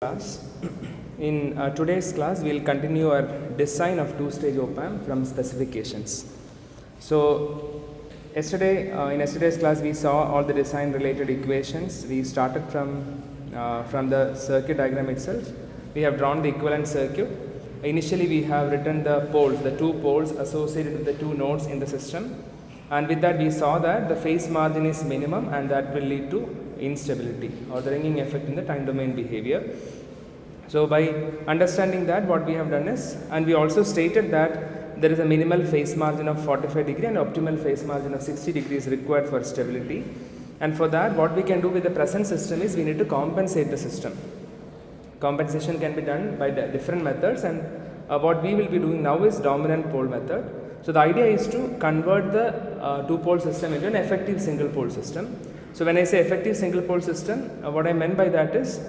Class. In today's class, we'll continue our design of two-stage op-amp from specifications. So, in yesterday's class, we saw all the design-related equations. We started from the circuit diagram itself. We have drawn the equivalent circuit. Initially, we have written the poles, the two poles associated with the two nodes in the system. And with that, we saw that the phase margin is minimum, and that will lead to instability or the ringing effect in the time domain behavior. So by understanding that, what we have done is, and we also stated that there is a minimal phase margin of 45 degree and optimal phase margin of 60 degrees required for stability. And for that, what we can do with the present system is we need to compensate the system. Compensation can be done by the different methods, and what we will be doing now is dominant pole method. So the idea is to convert the two-pole system into an effective single-pole system. So when I say effective single-pole system, what I meant by that is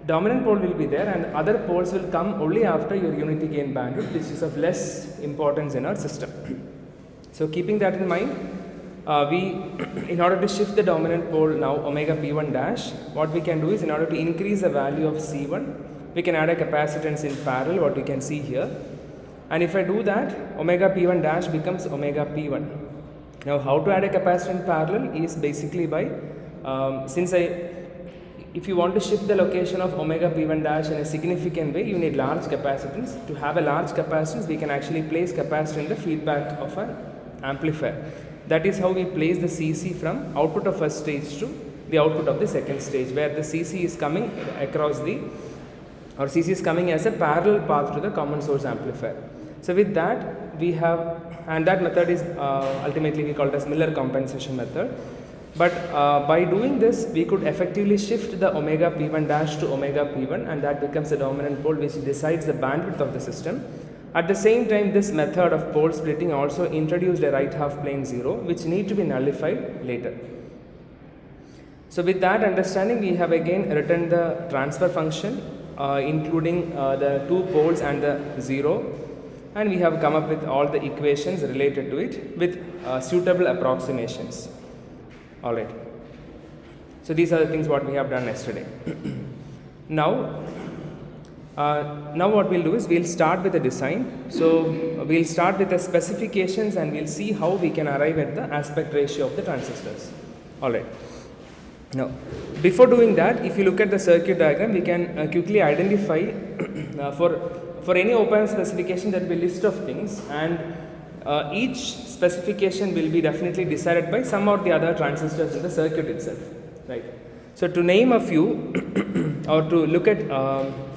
dominant pole will be there and other poles will come only after your unity gain bandwidth, which is of less importance in our system. So keeping that in mind, in order to shift the dominant pole now omega p1 dash, what we can do is, in order to increase the value of C1, we can add a capacitance in parallel, what we can see here. And if I do that, omega p1 dash becomes omega p1. Now how to add a capacitor in parallel is basically by, if you want to shift the location of omega p1 dash in a significant way, you need large capacitance. To have a large capacitance, we can actually place capacitor in the feedback of an amplifier. That is how we place the CC from output of first stage to the output of the second stage, where the CC is coming across or CC is coming as a parallel path to the common source amplifier. So with that, we have, and that method is ultimately we call it as Miller compensation method. But by doing this, we could effectively shift the omega p1 dash to omega p1, and that becomes the dominant pole which decides the bandwidth of the system. At the same time, this method of pole splitting also introduced a right half plane 0, which need to be nullified later. So with that understanding, we have again written the transfer function including the two poles and the 0, and we have come up with all the equations related to it with suitable approximations. Alright, so these are the things what we have done yesterday. Now what we'll do is we'll start with the design. So we'll start with the specifications and we'll see how we can arrive at the aspect ratio of the transistors. Alright, now before doing that, if you look at the circuit diagram, we can quickly identify for any op-amp specification there will be a list of things, and each specification will be definitely decided by some or the other transistors in the circuit itself, right? So to name a few or to look at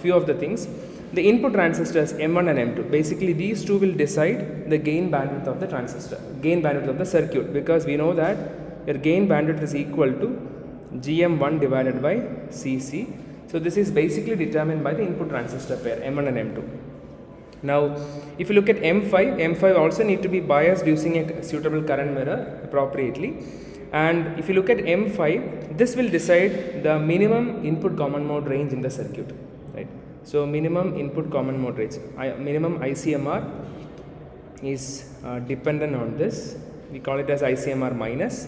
few of the things, the input transistors M1 and M2, basically these two will decide the gain bandwidth of the transistor, gain bandwidth of the circuit, because we know that your gain bandwidth is equal to GM1 divided by CC. So this is basically determined by the input transistor pair M1 and M2. Now, if you look at M5 also need to be biased using a suitable current mirror appropriately. And if you look at M5, this will decide the minimum input common mode range in the circuit, right? So minimum input common mode range, minimum ICMR is dependent on this. We call it as ICMR minus.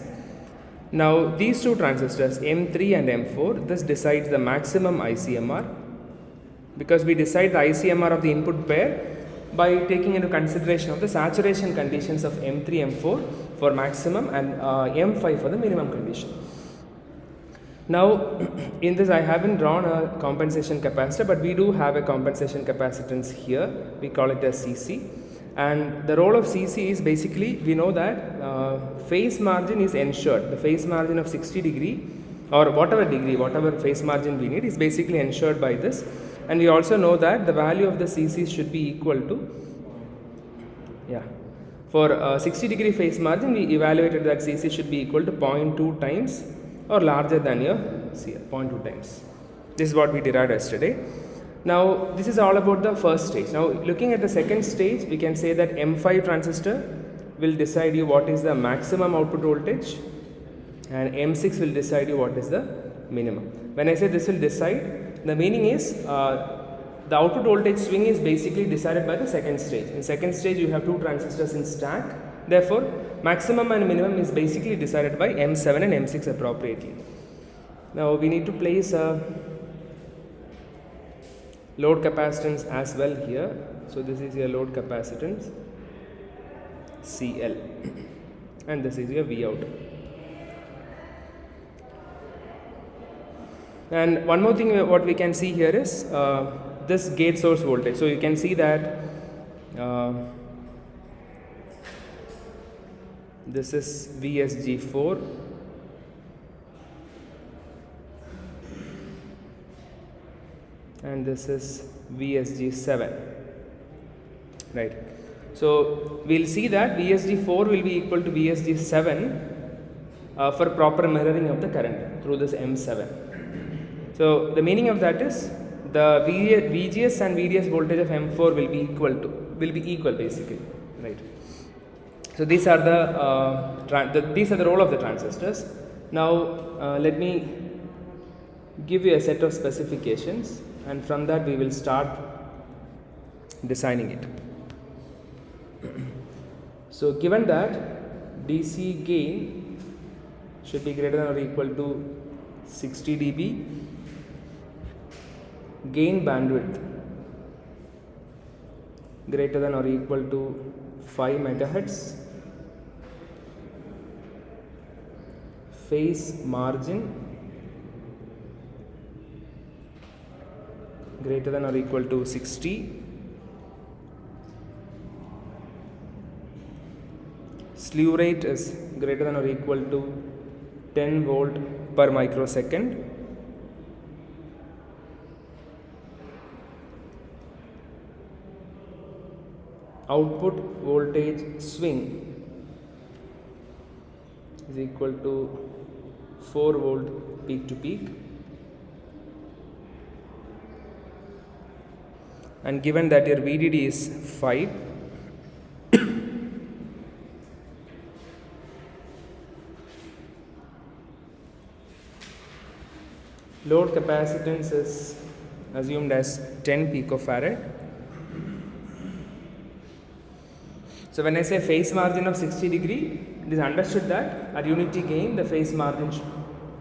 Now these two transistors M3 and M4, this decides the maximum ICMR, because we decide the ICMR of the input pair by taking into consideration of the saturation conditions of M3, M4 for maximum and M5 for the minimum condition. Now in this I haven't drawn a compensation capacitor, but we do have a compensation capacitance here. We call it as CC, and the role of CC is basically, we know that phase margin is ensured. The phase margin of 60 degree or whatever phase margin we need is basically ensured by this. And we also know that the value of the CC should be equal to, for 60 degree phase margin, we evaluated that CC should be equal to 0.2 times or larger than your CL, 0.2 times. This is what we derived yesterday. Now this is all about the first stage. Now looking at the second stage, we can say that M5 transistor will decide you what is the maximum output voltage, and M6 will decide you what is the minimum. When I say this will decide, the meaning is the output voltage swing is basically decided by the second stage. In second stage, you have two transistors in stack. Therefore, maximum and minimum is basically decided by M7 and M6 appropriately. Now we need to place load capacitance as well here. So this is your load capacitance CL and this is your V out. And one more thing what we can see here is this gate source voltage. So you can see that this is VSG4 and this is VSG7, right? So we'll see that VSG4 will be equal to VSG7 for proper mirroring of the current through this M7. So the meaning of that is the VGS and VDS voltage of M4 will be equal basically, right? So these are the role of the transistors. Now let me give you a set of specifications, and from that we will start designing it. So given that DC gain should be greater than or equal to 60 dB, gain bandwidth greater than or equal to 5 megahertz, phase margin greater than or equal to 60, slew rate is greater than or equal to 10 volt per microsecond, output voltage swing is equal to 4 volt peak to peak, and given that your VDD is 5, load capacitance is assumed as 10 picofarad. So when I say phase margin of 60 degree, it is understood that at unity gain the phase margin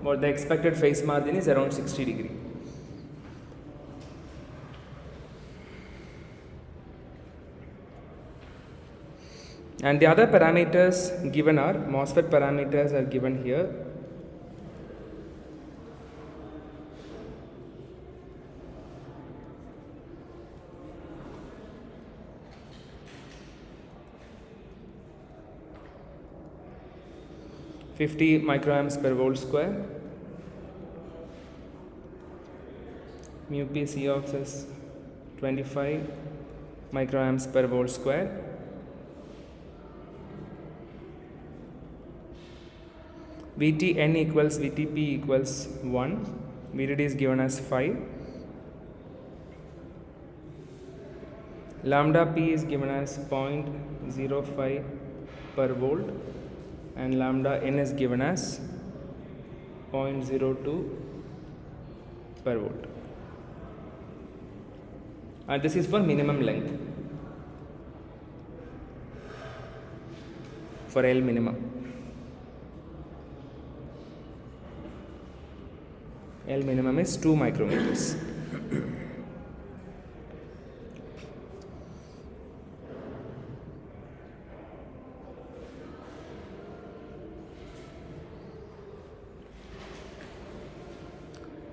or the expected phase margin is around 60 degree. And the other parameters given are, MOSFET parameters are given here. (50 microamps per volt square), mu p C ox is 25 microamps per volt square, VTN equals VTP equals 1, VDD is given as 5, lambda p is given as 0.05 per volt, and lambda n is given as 0.02 per volt, and this is for minimum length, for L minimum. L minimum is 2 micrometers.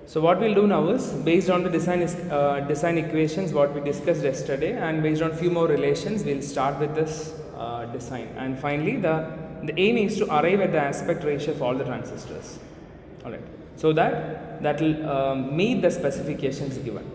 So what we'll do now is, based on the design equations what we discussed yesterday, and based on few more relations, we'll start with this design. And finally, the aim is to arrive at the aspect ratio of all the transistors. All right. So that will meet the specifications given.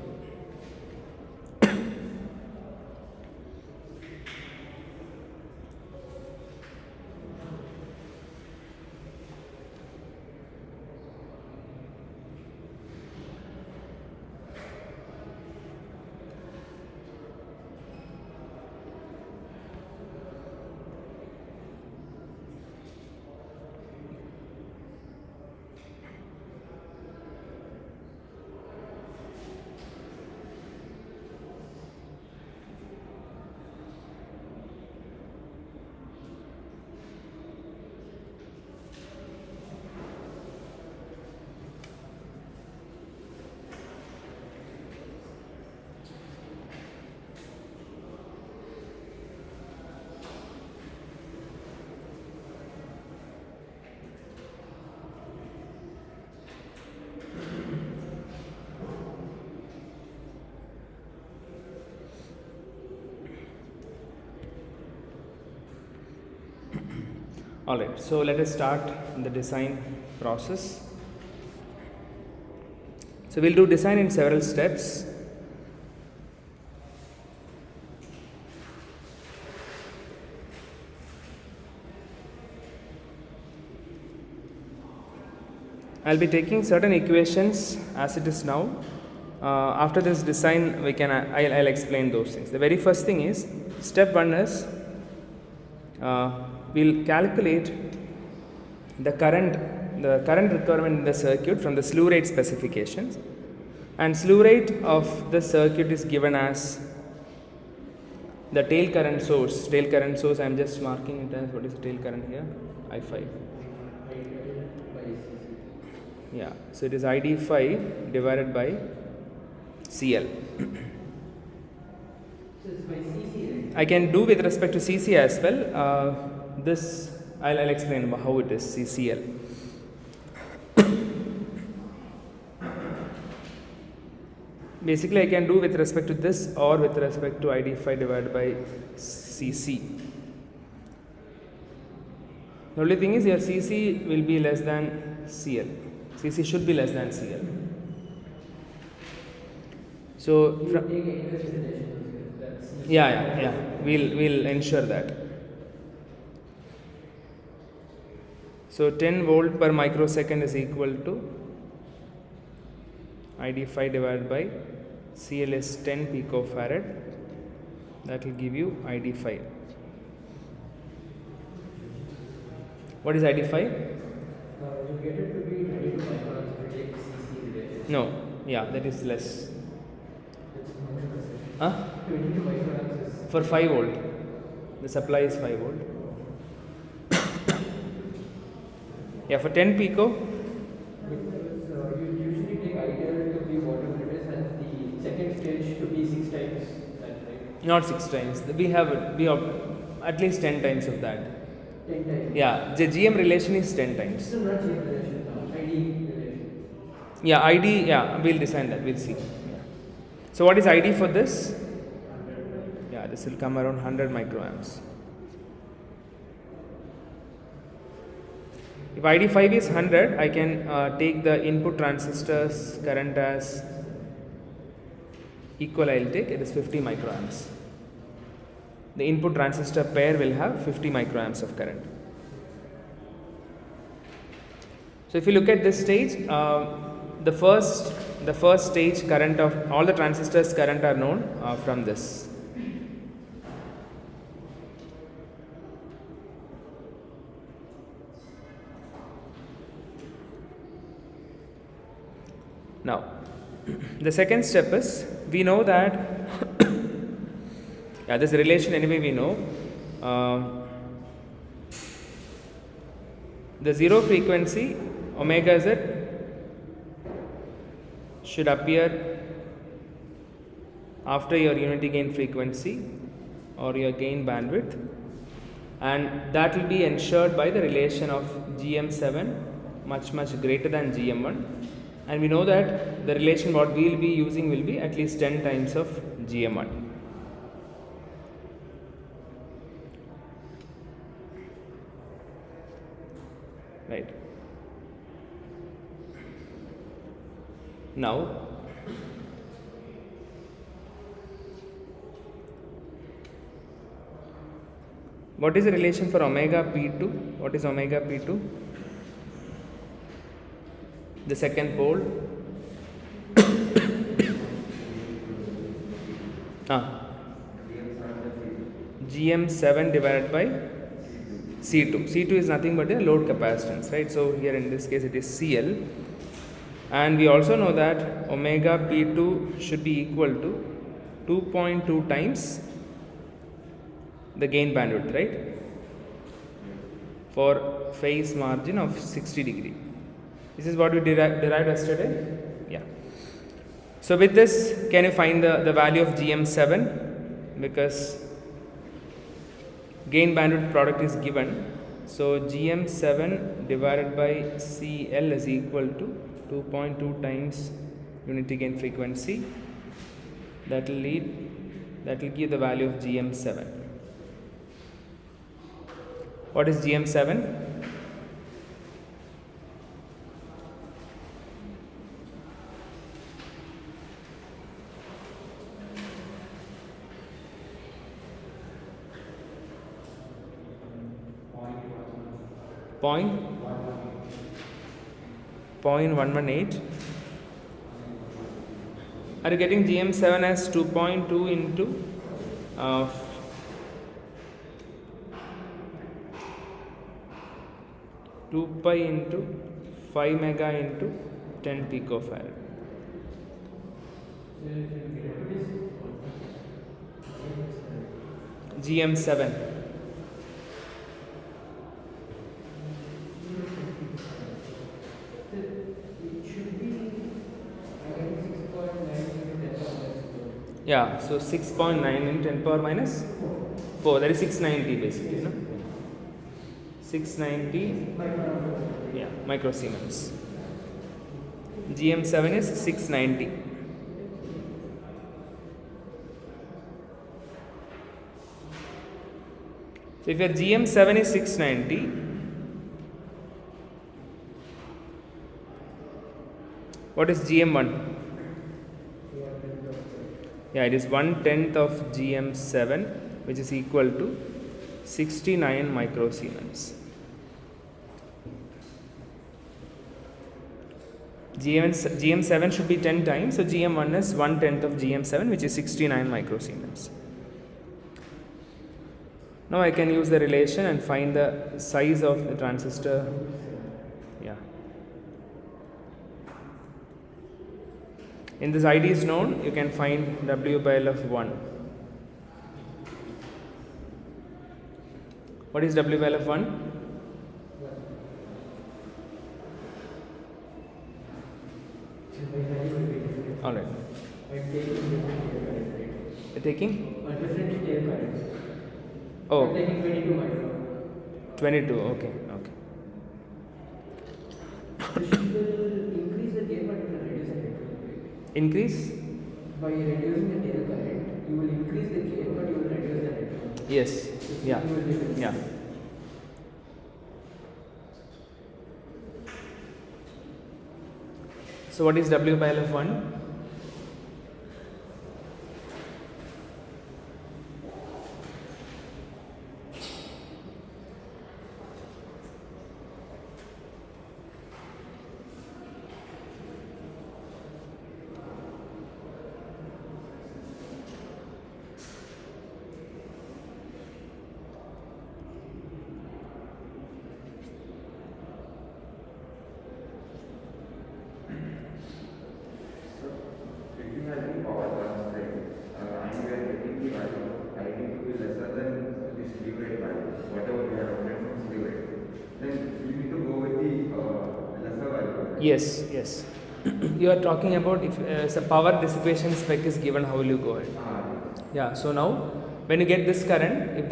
Alright, so let us start the design process. So we'll do design in several steps. I'll be taking certain equations as it is now. After this design, I'll explain those things. The very first thing is, step 1 is we'll calculate the current requirement in the circuit from the slew rate specifications, and slew rate of the circuit is given as the tail current source. Tail current source, I am just marking it as, what is the tail current here? I5. Yeah, so it is ID5 divided by CL. I can do with respect to CC as well. This I'll explain how it is CCL. Basically, I can do with respect to this or with respect to ID5 divided by CC. The only thing is your CC will be less than CL. CC should be less than CL. So, yeah. We'll ensure that. So 10 volt per microsecond is equal to ID5 divided by CL is 10 picofarad. That will give you ID5. What is ID5? You get it to be 22 microns if you take CC relation. No, yeah, that is less. It's 100%. Huh? 22 microns is For 5 volt. The supply is 5 volt. Yeah, for 10 pico. because you usually take ideal to be whatever it is and the second stage to be 6 times that, right? Not 6 times. We have at least 10 times of that. 10 times. Yeah, the GM relation is 10 times. It's not GM relation now, ID relation. Yeah, ID, yeah, we'll design that, we'll see. Yeah. So what is ID for this? Yeah, this will come around 100 microamps. If ID5 is 100, I can take the input transistor's current as equal. I'll take it is 50 microamps. The input transistor pair will have 50 microamps of current. So if you look at this stage, the first stage current of all the transistors current are known from this. Now, the second step is, we know that yeah, this relation anyway we know. The zero frequency omega z should appear after your unity gain frequency or your gain bandwidth, and that will be ensured by the relation of GM7 much greater than GM1, and we know that the relation what we will be using will be at least 10 times of GM1. Right. Now, what is the relation for omega P2? What is omega P2? The second pole. GM7 divided by C2. C2 is nothing but a load capacitance, right? So here in this case it is CL, and we also know that omega P2 should be equal to 2.2 times the gain bandwidth, right? For phase margin of 60 degree. This is what we derived yesterday. Yeah. So with this, can you find the value of GM7? Because gain bandwidth product is given. So GM7 divided by CL is equal to 2.2 times unity gain frequency. That will give the value of GM7. What is GM7? Point 0.118. Are you getting GM7 as 2.2 into 2 pi into 5 mega into 10 picofarad? GM7. Yeah, so 6.9 in 10 power minus 4, that is 690 basically, no? 690, yeah, microsiemens. GM7 is 690. So if your GM7 is 690, what is GM1? Yeah, it is 1/10 of GM7, which is equal to 69 microsiemens. GM7 should be 10 times, so GM1 is 1/10 of GM7, which is 69 microsiemens. Now I can use the relation and find the size of the transistor. Yeah. In this ID is known, you can find W by L of 1. What is W by L of 1? Alright. You're taking? A different tail current. Oh. I'm taking 22 micron. 22, okay, okay. This will increase the tail, but it will reduce the head. Increase? By reducing the tail current, you will increase the gain, but you will reduce the head. Yes, yeah, yeah. So what is W by L of 1? Yes, yes. You are talking about if some power dissipation spec is given, how will you go ahead? Yeah, so now when you get this current, if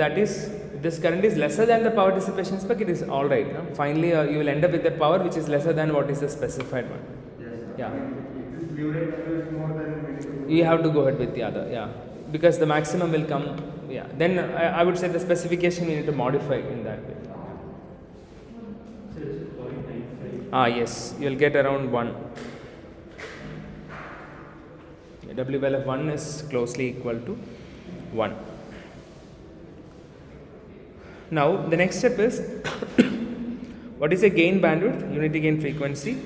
this current is lesser than the power dissipation spec, it is alright. No? Finally, you will end up with the power which is lesser than what is the specified one. Yes, yeah. If this slew rate value is more than you have to go ahead with the other, yeah, because the maximum will come. Yeah, then I would say the specification we need to modify in that way. Yes, you will get around 1. W by L of 1 is closely equal to 1. Now the next step is what is a gain bandwidth, unity gain frequency.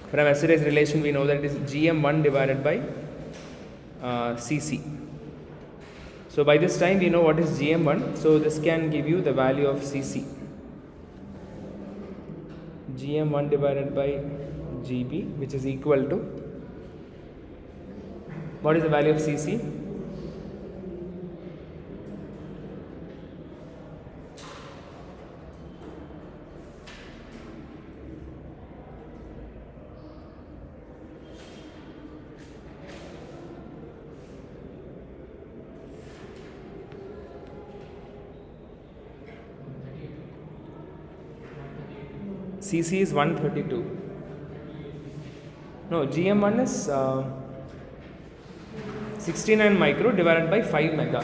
From yesterday's relation we know that it is GM1 divided by CC. So by this time we know what is GM1, so this can give you the value of CC. GM1 divided by GB, which is equal to, what is the value of CC? CC is 132. No, GM1 is 69 micro divided by 5 mega.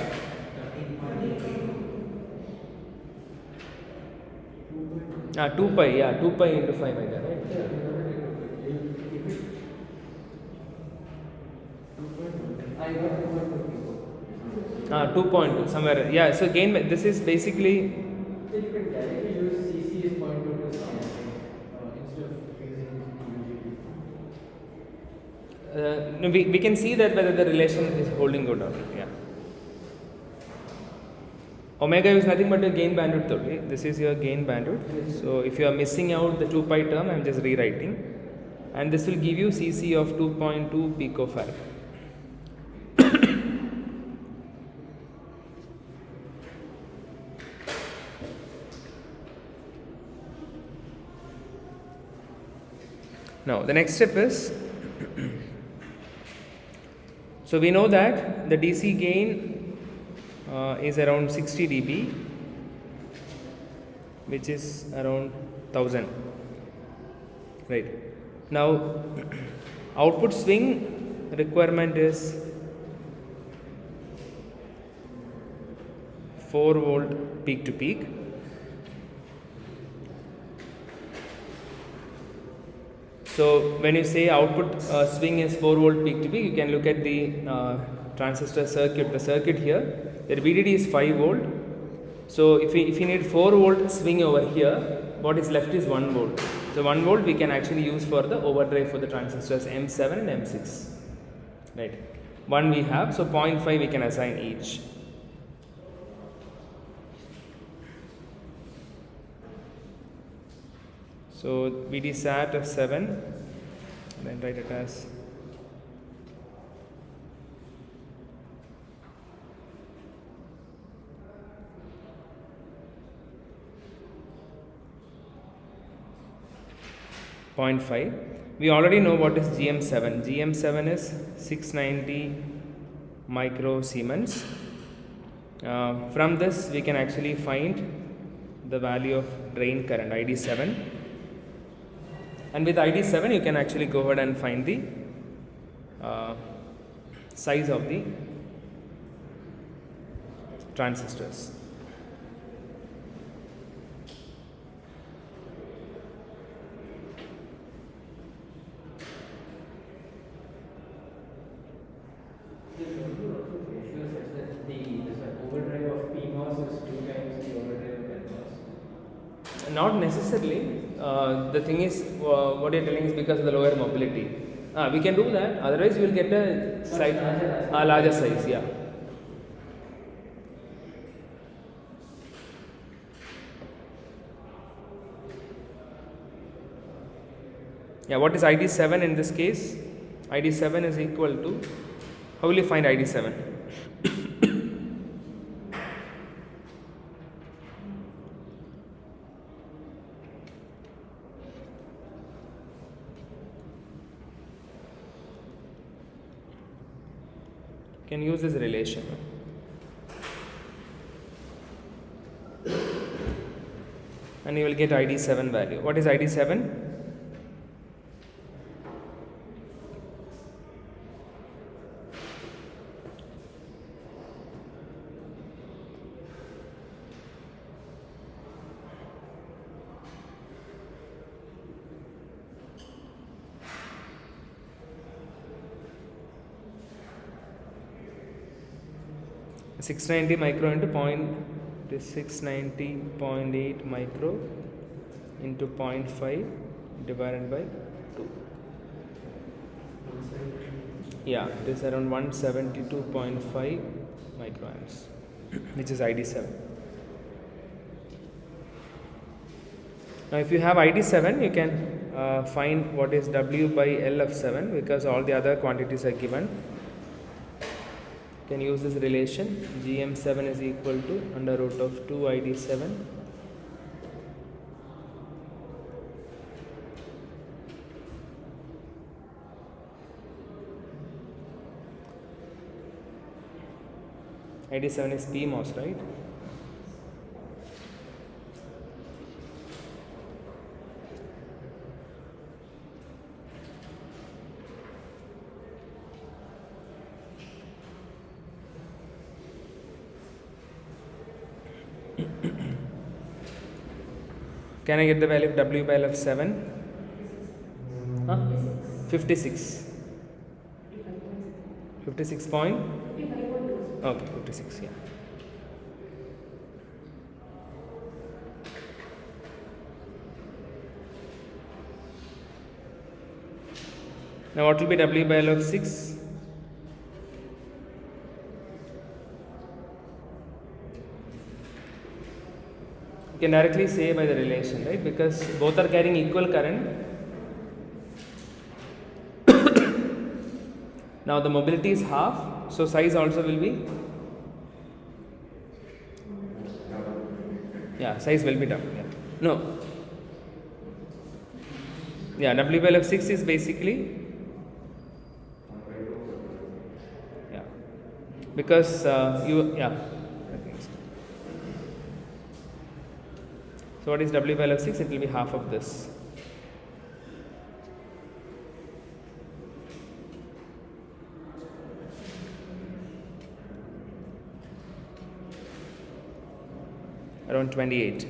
2 pi, yeah, 2 pi into 5 mega, right? Yeah, you have to take a look. You keep it. 2.1. I got 2.2 people. 2.2 somewhere, yeah. So gain, this is basically, Then you can directly use CC as 0.2 to some instead of using UGB. no, we can see that whether the relation is holding good or not, yeah. Omega is nothing but your gain bandwidth only. This is your gain bandwidth. So if you are missing out the 2 pi term, I am just rewriting, and this will give you CC of 2.2 picofarad. Now the next step is, so we know that the DC gain is around 60 dB, which is around 1000, right? Now output swing requirement is 4 volt peak to peak. So when you say output swing is 4 volt peak to peak, you can look at the transistor circuit. The circuit here, the VDD is 5 volt. So if you need 4 volt swing over here, what is left is 1 volt. So 1 volt we can actually use for the overdrive for the transistors M7 and M6. Right. 1 we have, so 0.5 we can assign each. So VD sat of 7, then write it as 0.5. We already know what is GM7. GM7 is 690 micro Siemens. From this we can actually find the value of drain current ID7, and with ID7 you can actually go ahead and find the size of the transistors. Not necessarily. The thing is, what you're telling is because of the lower mobility. We can do that. Otherwise, you will get a size, larger size. Yeah. Yeah. What is ID7 in this case? ID7 is equal to. How will you find ID7? Can use this relation, and you will get ID7 value. What is ID7? Is 690 micro into 690.8 micro into 0.5 divided by 2. Yeah, it is around 172.5 microamps, which is ID7. Now if you have ID7, you can find what is W by L of 7, because all the other quantities are given. Can use this relation. GM7 is equal to under root of 2 ID7 . ID7 is PMOS, right? Can I get the value of W by L of 7? Huh? 56. 56 point? Okay, 56, yeah. Now what will be W by L of 6? You can directly say by the relation, right? Because both are carrying equal current. Now the mobility is half, so size also will be, yeah, size will be double. Yeah. No. Yeah, W by L of 6 is basically, yeah, because yeah. So what is W by L of 6? It will be half of this. Around 28.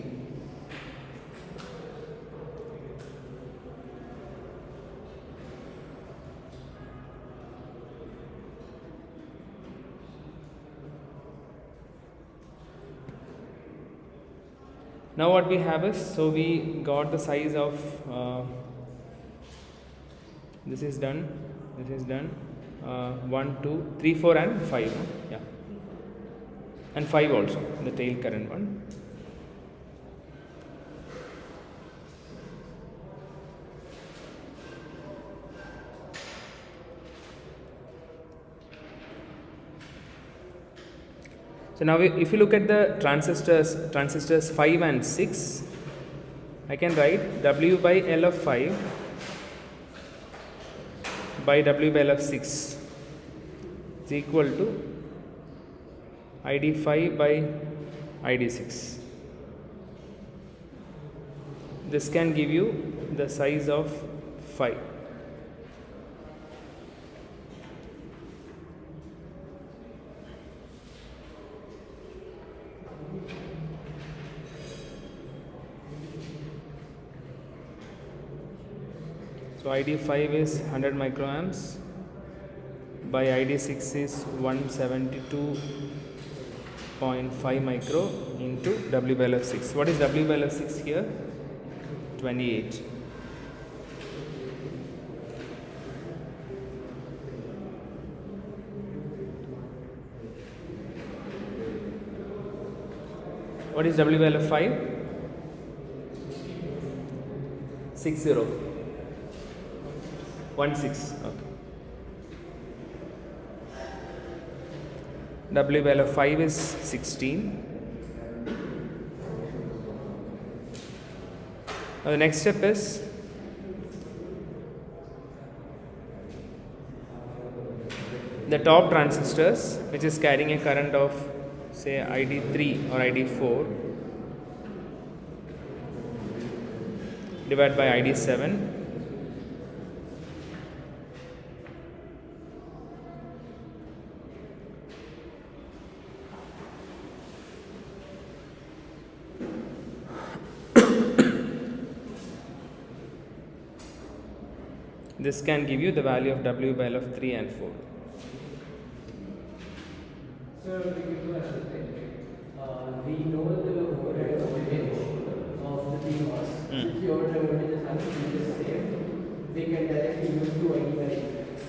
Now what we have is, so we got the size of, this is done, 1, 2, 3, 4 and 5, no? Yeah, and 5 also, the tail current one. So now if you look at the transistors 5 and 6, I can write W by L of 5 by W by L of 6 is equal to ID5 by ID6. This can give you the size of 5. So ID5 is 100 microamps by ID6 is 172.5 micro into W by L of 6. What is W by L of 6 here? 28. What is W by L of 5? 60. 16. Okay. W by L of 5 is 16. Now the next step is the top transistors, which is carrying a current of say ID3 or ID4 divided by ID7. This can give you the value of W by L of 3 and 4. So we can do another thing. We know the overhead voltage of the PMOS. Since the overhead voltage is absolutely the same, we can directly use 2ID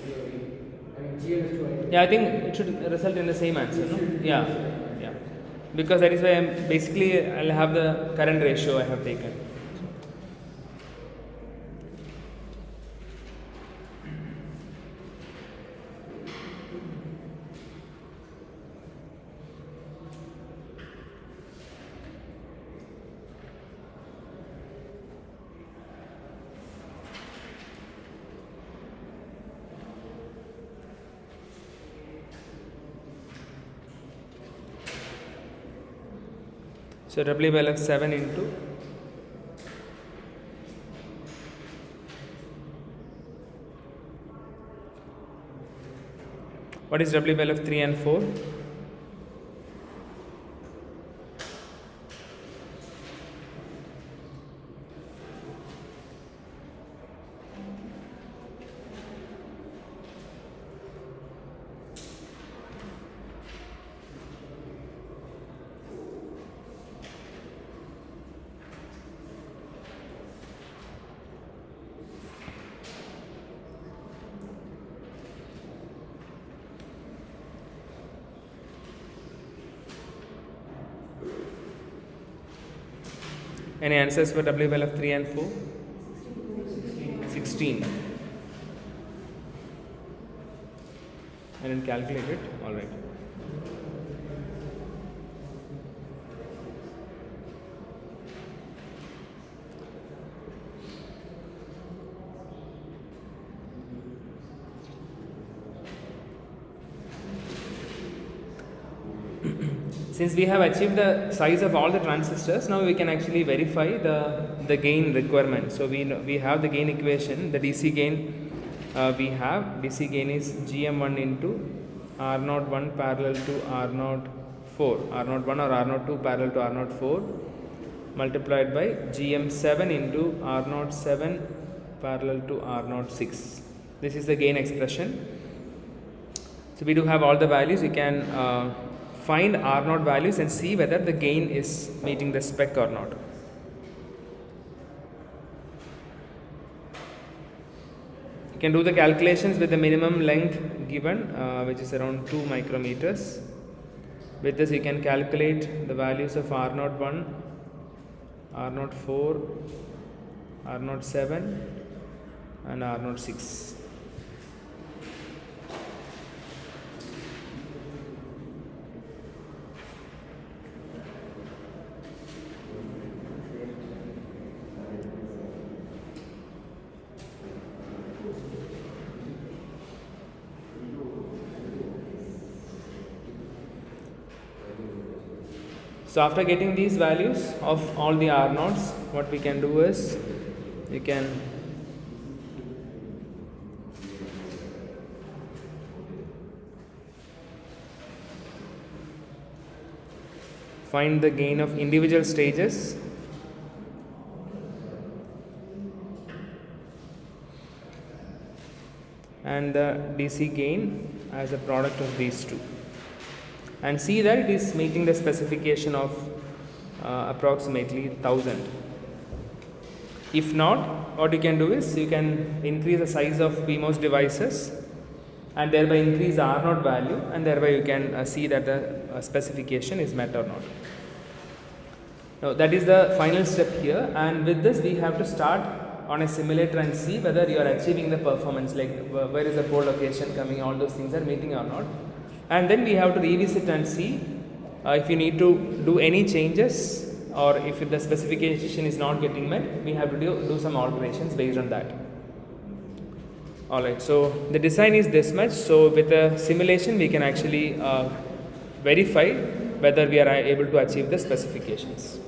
theory. I mean, GL is 2ID. Yeah, I think it should result in the same answer, no? Yeah, yeah. Because that is why I'll have the current ratio I have taken. So W by L of 7 into what is W by L of 3 and 4? Any answers for WL of 3 and 4? 16. I didn't calculate it. All right. Since we have achieved the size of all the transistors, now we can actually verify the gain requirement. So we have the gain equation, the DC gain we have. DC gain is GM1 into R01 parallel to R04, R01 or R02 parallel to R04 multiplied by GM7 into R07 parallel to R06. This is the gain expression. So we do have all the values. You can find R0 values and see whether the gain is meeting the spec or not. You can do the calculations with the minimum length given, which is around 2 micrometers. With this you can calculate the values of R01, R04, R07 and R06. So after getting these values of all the R nodes, what we can do is you can find the gain of individual stages and the DC gain as a product of these two, and see that it is meeting the specification of approximately 1000. If not, what you can do is you can increase the size of PMOS devices and thereby increase the R0 value, and thereby you can see that the specification is met or not. Now that is the final step here, and with this we have to start on a simulator and see whether you are achieving the performance, like where is the pole location coming, all those things are meeting or not. And then we have to revisit and see if you need to do any changes, or if the specification is not getting met, we have to do some alterations based on that. Alright, so the design is this much. So with the simulation we can actually verify whether we are able to achieve the specifications.